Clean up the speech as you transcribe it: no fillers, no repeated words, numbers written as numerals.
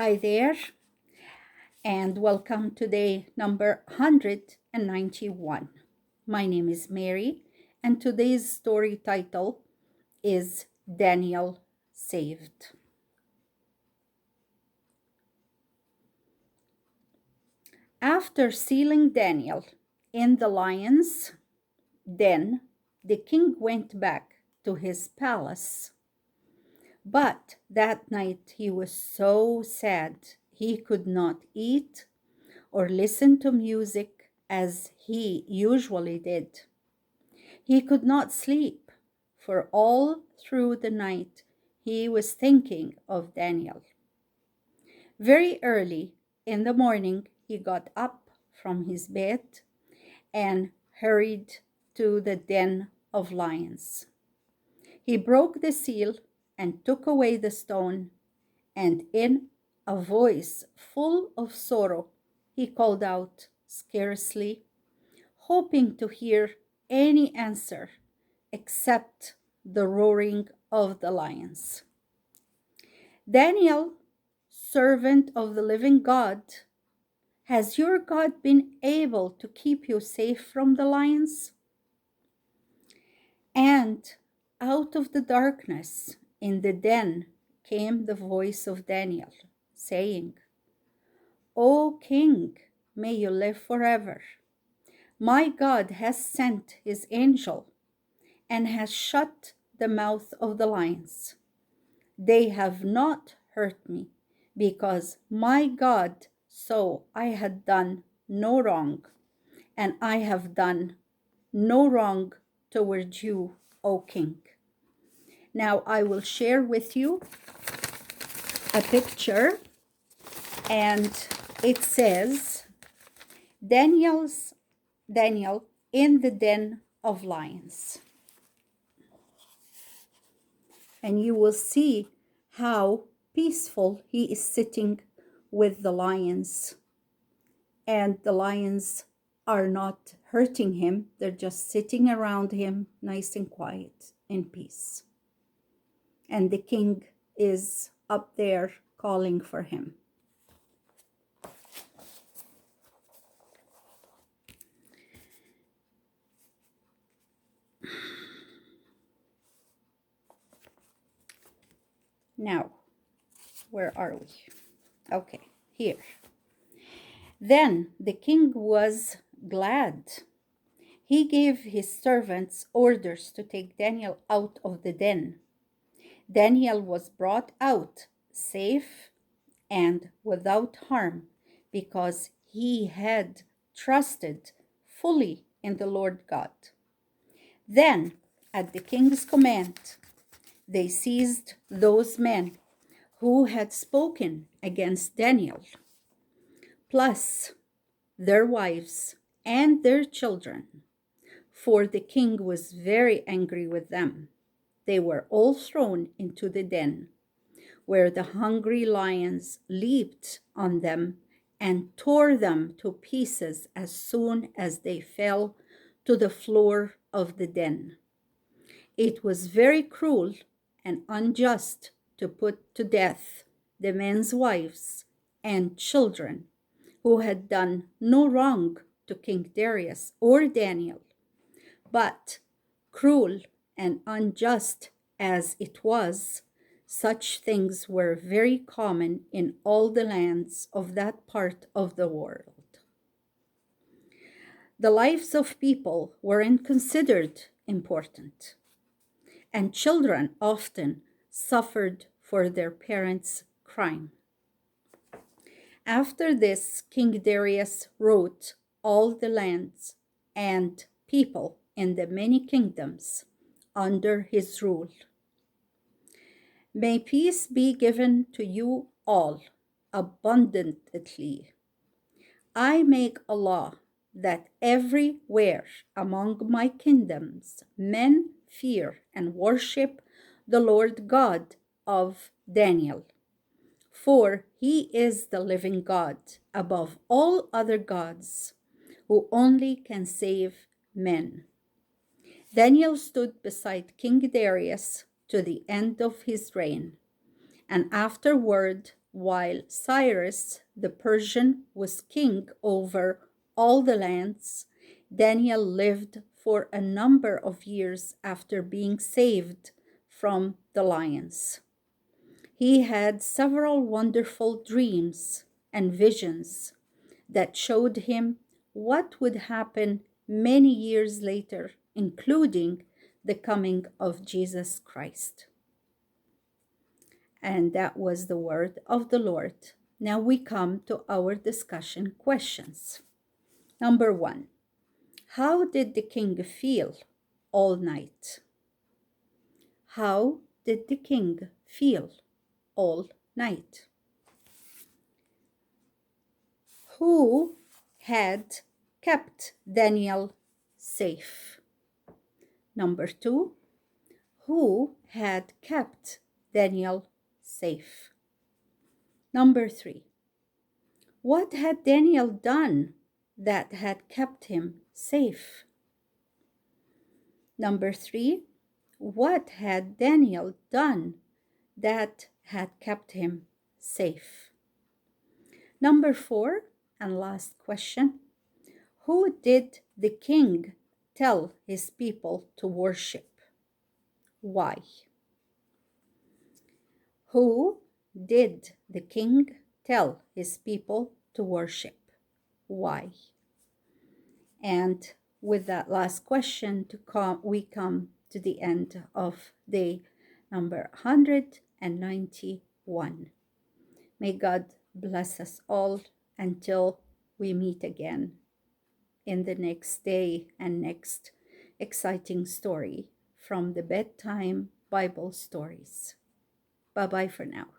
Hi there, and welcome to day number 191. My name is Mary, and today's story title is Daniel Saved. After sealing Daniel in the lion's den, the king went back to his palace. But that night he was so sad he could not eat or listen to music as he usually did. He could not sleep, for all through the night he was thinking of Daniel. Very early in the morning, he got up from his bed and hurried to the den of lions. He broke the seal and took away the stone, and in a voice full of sorrow, he called out, scarcely hoping to hear any answer except the roaring of the lions. Daniel, servant of the living God, has your God been able to keep you safe from the lions? And out of the darkness in the den came the voice of Daniel, saying, O king, may you live forever. My God has sent his angel and has shut the mouth of the lions. They have not hurt me, because my God saw I had done no wrong, and I have done no wrong toward you, O king. Now I will share with you a picture, and it says, Daniel in the den of lions. And you will see how peaceful he is sitting with the lions. And the lions are not hurting him. They're just sitting around him, nice and quiet, in peace. And the king is up there calling for him. Now, where are we? Okay, here. Then the king was glad. He gave his servants orders to take Daniel out of the den. Daniel was brought out safe and without harm because he had trusted fully in the Lord God. Then, at the king's command, they seized those men who had spoken against Daniel, plus their wives and their children, for the king was very angry with them. They were all thrown into the den, where the hungry lions leaped on them and tore them to pieces as soon as they fell to the floor of the den. It was very cruel and unjust to put to death the men's wives and children who had done no wrong to King Darius or Daniel. But cruel and unjust as it was, such things were very common in all the lands of that part of the world. The lives of people weren't considered important, and children often suffered for their parents' crime. After this, King Darius wrote all the lands and people in the many kingdoms under his rule. May peace be given to you all abundantly. I make a law that everywhere among my kingdoms men fear and worship the Lord God of Daniel, for he is the living God above all other gods, who only can save men. Daniel stood beside King Darius to the end of his reign, and afterward while Cyrus the Persian was king over all the lands, Daniel lived for a number of years after being saved from the lions. He had several wonderful dreams and visions that showed him what would happen many years later, including the coming of Jesus Christ. And that was the word of the Lord. Now we come to our discussion questions. Number 1, how did the king feel all night? How did the king feel all night? Who had kept Daniel safe? Number 2, who had kept Daniel safe? Number 3, what had Daniel done that had kept him safe? Number 3, what had Daniel done that had kept him safe? Number 4, and last question, who did the king tell his people to worship? Why? Who did the king tell his people to worship? Why? And with that last question, we come to the end of day number 191. May God bless us all until we meet again in the next day and next exciting story from the Bedtime Bible Stories. Bye-bye for now.